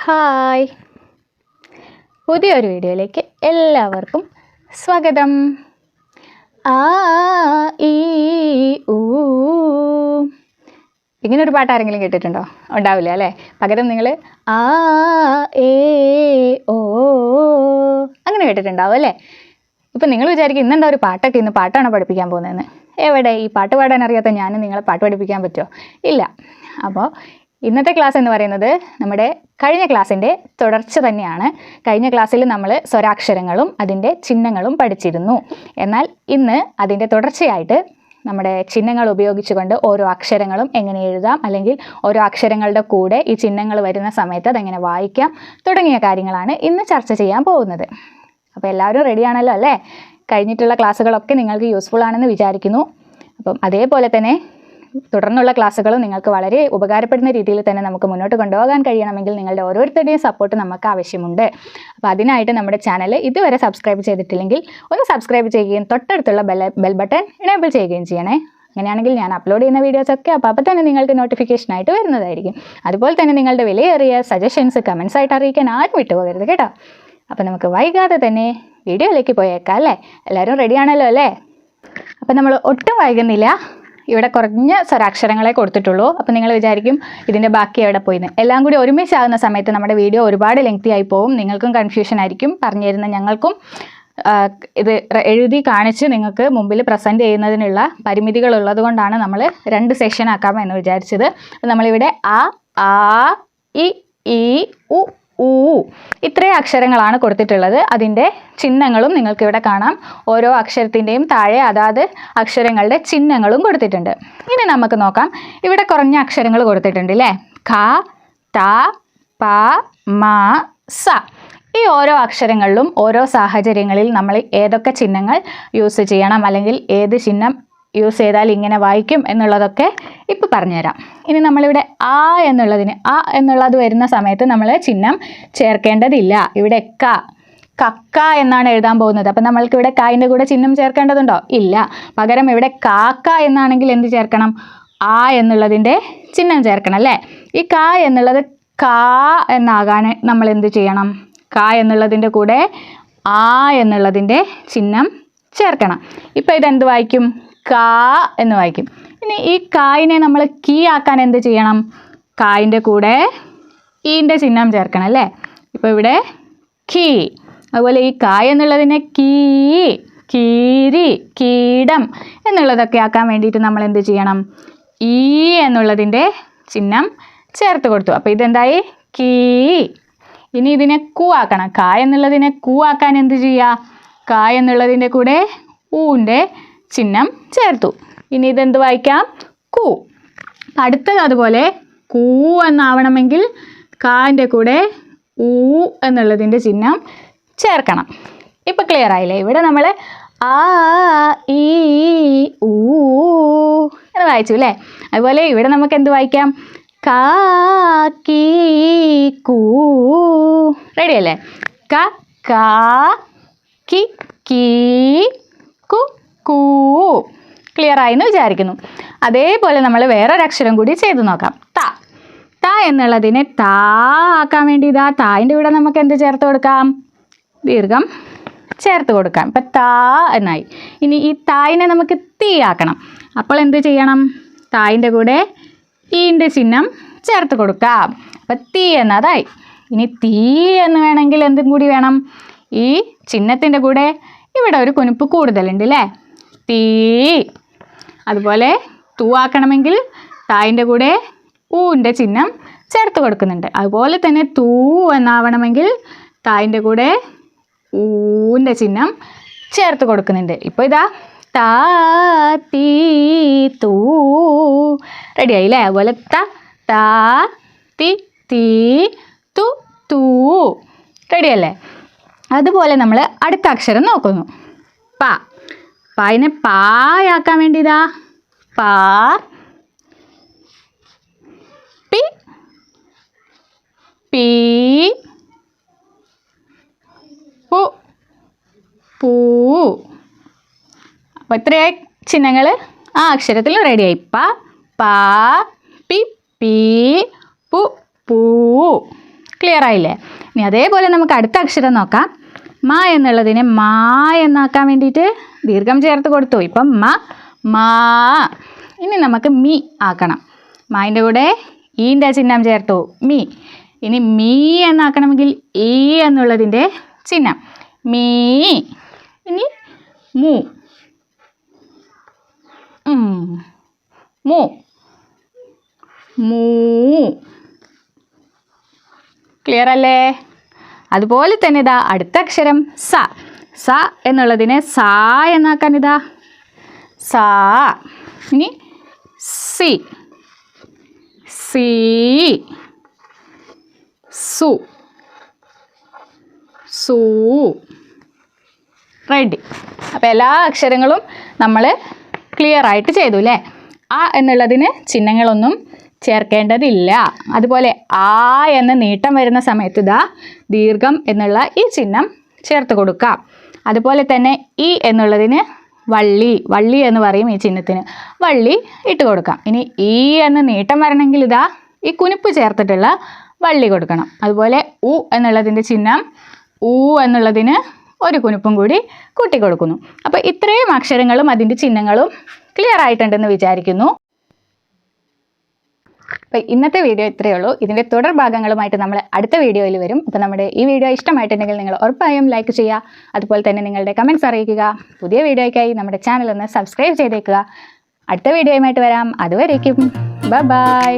Hi, പുതിയൊരു വീഡിയോയിലേക്ക് എല്ലാവർക്കും സ്വാഗതം. ആ ഈ ഊ ഇങ്ങനൊരു പാട്ട് ആരെങ്കിലും കേട്ടിട്ടുണ്ടോ? ഉണ്ടാവില്ല അല്ലേ? പകരം നിങ്ങൾ ആ ഏ ഓ അങ്ങനെ കേട്ടിട്ടുണ്ടാവും അല്ലേ? ഇപ്പം നിങ്ങൾ വിചാരിക്കും ഇന്നെന്താ ഒരു പാട്ടൊക്കെ, ഇന്ന് പാട്ടാണോ പഠിപ്പിക്കാൻ പോകുന്നതെന്ന്. എവിടെ, ഈ പാട്ട് പാടാൻ അറിയാത്ത ഞാൻ നിങ്ങളെ പാട്ട് പഠിപ്പിക്കാൻ പറ്റുമോ? ഇല്ല. അപ്പോൾ ഇന്നത്തെ ക്ലാസ് എന്ന് പറയുന്നത് നമ്മുടെ കഴിഞ്ഞ ക്ലാസ്സിൻ്റെ തുടർച്ച തന്നെയാണ്. കഴിഞ്ഞ ക്ലാസ്സിൽ നമ്മൾ സ്വരാക്ഷരങ്ങളും അതിൻ്റെ ചിഹ്നങ്ങളും പഠിച്ചിരുന്നു. എന്നാൽ ഇന്ന് അതിൻ്റെ തുടർച്ചയായിട്ട് നമ്മുടെ ചിഹ്നങ്ങൾ ഉപയോഗിച്ചുകൊണ്ട് ഓരോ അക്ഷരങ്ങളും എങ്ങനെ എഴുതാം, അല്ലെങ്കിൽ ഓരോ അക്ഷരങ്ങളുടെ കൂടെ ഈ ചിഹ്നങ്ങൾ വരുന്ന സമയത്ത് അതെങ്ങനെ വായിക്കാം തുടങ്ങിയ കാര്യങ്ങളാണ് ഇന്ന് ചർച്ച ചെയ്യാൻ പോകുന്നത്. അപ്പോൾ എല്ലാവരും റെഡിയാണല്ലോ അല്ലേ? കഴിഞ്ഞിട്ടുള്ള ക്ലാസ്സുകളൊക്കെ നിങ്ങൾക്ക് യൂസ്ഫുൾ ആണെന്ന് വിചാരിക്കുന്നു. അപ്പം അതേപോലെ തന്നെ തുടർന്നുള്ള ക്ലാസ്സുകളും നിങ്ങൾക്ക് വളരെ ഉപകാരപ്പെടുന്ന രീതിയിൽ തന്നെ നമുക്ക് മുന്നോട്ട് കൊണ്ടുപോകാൻ കഴിയണമെങ്കിൽ നിങ്ങളുടെ ഓരോരുത്തരുടെയും സപ്പോർട്ട് നമുക്ക് ആവശ്യമുണ്ട്. അപ്പോൾ അതിനായിട്ട് നമ്മുടെ ചാനൽ ഇതുവരെ സബ്സ്ക്രൈബ് ചെയ്തിട്ടില്ലെങ്കിൽ ഒന്ന് സബ്സ്ക്രൈബ് ചെയ്യുകയും തൊട്ടടുത്തുള്ള ബെൽ ബട്ടൺ എനേബിൾ ചെയ്യുകയും ചെയ്യണേ. അങ്ങനെയാണെങ്കിൽ ഞാൻ അപ്ലോഡ് ചെയ്യുന്ന വീഡിയോസൊക്കെ അപ്പോൾ തന്നെ നിങ്ങൾക്ക് നോട്ടിഫിക്കേഷനായിട്ട് വരുന്നതായിരിക്കും. അതുപോലെ തന്നെ നിങ്ങളുടെ വിലയേറിയ സജഷൻസ് കമൻസ് ആയിട്ട് അറിയിക്കാൻ ആരും വിട്ടുപോകരുത് കേട്ടോ. അപ്പോൾ നമുക്ക് വൈകാതെ തന്നെ വീഡിയോയിലേക്ക് പോയേക്കാം അല്ലേ? എല്ലാവരും റെഡിയാണല്ലോ അല്ലേ? അപ്പോൾ നമ്മൾ ഒട്ടും വൈകുന്നില്ല. ഇവിടെ കുറഞ്ഞ സ്വരാക്ഷരങ്ങളെ കൊടുത്തിട്ടുള്ളൂ. അപ്പോൾ നിങ്ങൾ വിചാരിക്കും ഇതിൻ്റെ ബാക്കി എവിടെ പോയിന്ന്. എല്ലാം കൂടി ഒരുമിച്ചാകുന്ന സമയത്ത് നമ്മുടെ വീഡിയോ ഒരുപാട് ലെങ്തി ആയി പോകും. നിങ്ങൾക്കും കൺഫ്യൂഷൻ ആയിരിക്കും, പറഞ്ഞു തരുന്ന ഞങ്ങൾക്കും. ഇത് എഴുതി കാണിച്ച് നിങ്ങൾക്ക് മുമ്പിൽ പ്രസൻറ്റ് ചെയ്യുന്നതിനുള്ള പരിമിതികൾ ഉള്ളത് കൊണ്ടാണ് നമ്മൾ 2 സെഷൻ ആക്കാമെന്ന് വിചാരിച്ചത്. നമ്മളിവിടെ ആ ഇ ഈ ഉ ഊ ഇത്രയും അക്ഷരങ്ങളാണ് കൊടുത്തിട്ടുള്ളത്. അതിൻ്റെ ചിഹ്നങ്ങളും നിങ്ങൾക്കിവിടെ കാണാം. ഓരോ അക്ഷരത്തിൻ്റെയും താഴെ അതാത് അക്ഷരങ്ങളുടെ ചിഹ്നങ്ങളും കൊടുത്തിട്ടുണ്ട്. ഇനി നമുക്ക് നോക്കാം. ഇവിടെ കുറഞ്ഞ അക്ഷരങ്ങൾ കൊടുത്തിട്ടുണ്ട് അല്ലേ? ഖ, ത, പ, മ, സ. ഈ ഓരോ അക്ഷരങ്ങളിലും ഓരോ സാഹചര്യങ്ങളിൽ നമ്മൾ ഏതൊക്കെ ചിഹ്നങ്ങൾ യൂസ് ചെയ്യണം, അല്ലെങ്കിൽ ഏത് ചിഹ്നം യൂസ് ചെയ്താൽ ഇങ്ങനെ വായിക്കും എന്നുള്ളതൊക്കെ ഇപ്പോൾ പറഞ്ഞുതരാം. ഇനി നമ്മളിവിടെ ആ എന്നുള്ളത് വരുന്ന സമയത്ത് നമ്മൾ ചിഹ്നം ചേർക്കേണ്ടതില്ല. ഇവിടെ കക്ക എന്നാണ് എഴുതാൻ പോകുന്നത്. അപ്പം നമ്മൾക്ക് ഇവിടെ കായിൻ്റെ കൂടെ ചിഹ്നം ചേർക്കേണ്ടതുണ്ടോ? ഇല്ല. പകരം ഇവിടെ കാക്ക എന്നാണെങ്കിൽ എന്ത് ചേർക്കണം? ആ എന്നുള്ളതിൻ്റെ ചിഹ്നം ചേർക്കണം അല്ലേ? ഈ ക എന്നുള്ളത് കാ എന്നാകാൻ നമ്മൾ എന്ത് ചെയ്യണം? ക എന്നുള്ളതിൻ്റെ കൂടെ ആ എന്നുള്ളതിൻ്റെ ചിഹ്നം ചേർക്കണം. ഇപ്പം ഇതെന്ത് വായിക്കും? കാ എന്ന് വായിക്കും. ഇനി ഈ കായിനെ നമ്മൾ കീ ആക്കാൻ എന്ത് ചെയ്യണം? കായിൻ്റെ കൂടെ ഈൻ്റെ ചിഹ്നം ചേർക്കണം അല്ലേ? ഇപ്പോൾ ഇവിടെ കീ. അതുപോലെ ഈ കായ് എന്നുള്ളതിനെ കീ, കീരി, കീടം എന്നുള്ളതൊക്കെ ആക്കാൻ വേണ്ടിയിട്ട് നമ്മൾ എന്ത് ചെയ്യണം? ഈ എന്നുള്ളതിൻ്റെ ചിഹ്നം ചേർത്ത് കൊടുത്തു. അപ്പോൾ ഇതെന്തായി? കീ. ഇനി ഇതിനെ കൂ ആക്കണം. കായ് എന്നുള്ളതിനെ കൂ ആക്കാൻ എന്ത് ചെയ്യുക? കായ് എന്നുള്ളതിൻ്റെ കൂടെ ഊൻ്റെ ചിഹ്നം ചേർത്തു. ഇനി ഇതെന്ത് വായിക്കാം? കൂ. അടുത്തത് അതുപോലെ കൂ എന്നാവണമെങ്കിൽ കാൻ്റെ കൂടെ ഊ എന്നുള്ളതിൻ്റെ ചിഹ്നം ചേർക്കണം. ഇപ്പം ക്ലിയർ ആയില്ലേ? ഇവിടെ നമ്മൾ ആ ഈ ഊ എന്ന് വായിച്ചു അല്ലേ? അതുപോലെ ഇവിടെ നമുക്ക് എന്ത് വായിക്കാം? കാ കീ കൂ. റെഡി അല്ലേ? ക കാ കി കീ കു കൂ. ക്ലിയർ ആയി എന്ന് വിചാരിക്കുന്നു. അതേപോലെ നമ്മൾ വേറൊരക്ഷരം കൂടി ചെയ്ത് നോക്കാം. ത എന്നുള്ളതിനെ താ ആക്കാൻ വേണ്ടി ഇതാ തായിൻ്റെ കൂടെ നമുക്ക് എന്ത് ചേർത്ത് കൊടുക്കാം? ദീർഘം ചേർത്ത് കൊടുക്കാം. ഇപ്പം താ എന്നായി. ഇനി ഈ തായിനെ നമുക്ക് തീ ആക്കണം. അപ്പോൾ എന്ത് ചെയ്യണം? തായിൻ്റെ കൂടെ ഈൻ്റെ ചിഹ്നം ചേർത്ത് കൊടുക്കാം. അപ്പം തീ എന്നതായി. ഇനി തീ എന്ന് വേണമെങ്കിൽ എന്തും കൂടി വേണം? ഈ ചിഹ്നത്തിൻ്റെ കൂടെ ഇവിടെ ഒരു കുനിപ്പ് കൂടുതലുണ്ട് അല്ലേ? തീ. അതുപോലെ തൂ ആക്കണമെങ്കിൽ തായിൻ്റെ കൂടെ ഊൻ്റെ ചിഹ്നം ചേർത്ത് കൊടുക്കുന്നുണ്ട്. അതുപോലെ തന്നെ തൂ എന്നാവണമെങ്കിൽ തായിൻ്റെ കൂടെ ഊൻ്റെ ചിഹ്നം ചേർത്ത് കൊടുക്കുന്നുണ്ട്. ഇപ്പോൾ ഇതാ താ തീ തൂ. റെഡി ആയില്ലേ? അതുപോലെ താ തി തീ തു തൂ. റെഡി അല്ലേ? അതുപോലെ നമ്മൾ അടുത്ത അക്ഷരം നോക്കുന്നു. പായിനെ പായാക്കാൻ വേണ്ടി ഇതാ പാ പി പീ പു പൂ. അപ്പോൾ ഇത്രയായി ചിഹ്നങ്ങൾ ആ അക്ഷരത്തിൽ റെഡിയായി. പ പ പി പീ പു പൂ. ക്ലിയർ ആയില്ലേ? ഇനി അതേപോലെ നമുക്ക് അടുത്ത അക്ഷരം നോക്കാം. മ എന്നുള്ളതിനെ മാ എന്നാക്കാൻ വേണ്ടിയിട്ട് ദീർഘം ചേർത്ത് കൊടുത്തു. ഇപ്പം മാ. ഇനി നമുക്ക് മീ ആക്കണം. മാൻ്റെ കൂടെ ഈൻ്റെ ചിഹ്നം ചേർത്തു, മീ. ഇനി മീ എന്നാക്കണമെങ്കിൽ ഈ എന്നുള്ളതിൻ്റെ ചിഹ്നം, മീ. ഇനി മൂ. മൂ. മൂ. ക്ലിയർ അല്ലേ? അതുപോലെ തന്നെ ഇതാ അടുത്ത അക്ഷരം സ എന്നുള്ളതിനെ സാ എന്നാക്കാൻ ഇതാ സാ. ഇനി സി. സു. റെഡി. അപ്പോൾ എല്ലാ അക്ഷരങ്ങളും നമ്മൾ ക്ലിയർ ആയിട്ട് ചെയ്തു അല്ലേ? ആ എന്നുള്ളതിന് ചിഹ്നങ്ങളൊന്നും ചേർക്കേണ്ടതില്ല. അതുപോലെ ആ എന്ന് നീട്ടം വരുന്ന സമയത്ത് ഇതാ ദീർഘം എന്നുള്ള ഈ ചിഹ്നം ചേർത്ത് കൊടുക്കാം. അതുപോലെ തന്നെ ഈ എന്നുള്ളതിന് വള്ളി എന്ന് പറയും ഈ ചിഹ്നത്തിന്, വള്ളി ഇട്ട് കൊടുക്കാം. ഇനി ഈ എന്ന് നീട്ടം വരണമെങ്കിൽ ഇതാ ഈ കുനിപ്പ് ചേർത്തിട്ടുള്ള വള്ളി കൊടുക്കണം. അതുപോലെ ഉ എന്നുള്ളതിൻ്റെ ചിഹ്നം ഊ എന്നുള്ളതിന് ഒരു കുനിപ്പും കൂടി കൂട്ടി കൊടുക്കുന്നു. അപ്പോൾ ഇത്രയും അക്ഷരങ്ങളും അതിൻ്റെ ചിഹ്നങ്ങളും ക്ലിയർ ആയിട്ടുണ്ടെന്ന് വിചാരിക്കുന്നു. അപ്പോൾ ഇന്നത്തെ വീഡിയോ ഇത്രയേ ഉള്ളൂ. ഇതിൻ്റെ തുടർ ഭാഗങ്ങളുമായിട്ട് നമ്മൾ അടുത്ത വീഡിയോയിൽ വരും. അപ്പോൾ നമ്മുടെ ഈ വീഡിയോ ഇഷ്ടമായിട്ടുണ്ടെങ്കിൽ നിങ്ങൾ ഉറപ്പായും ലൈക്ക് ചെയ്യുക. അതുപോലെ തന്നെ നിങ്ങളുടെ കമൻറ്റ്സ് അറിയിക്കുക. പുതിയ വീഡിയോയ്ക്കായി നമ്മുടെ ചാനൽ ഒന്ന് സബ്സ്ക്രൈബ് ചെയ്തേക്കുക. അടുത്ത വീഡിയോയുമായിട്ട് വരാം. അതുവരേക്കും ബൈ.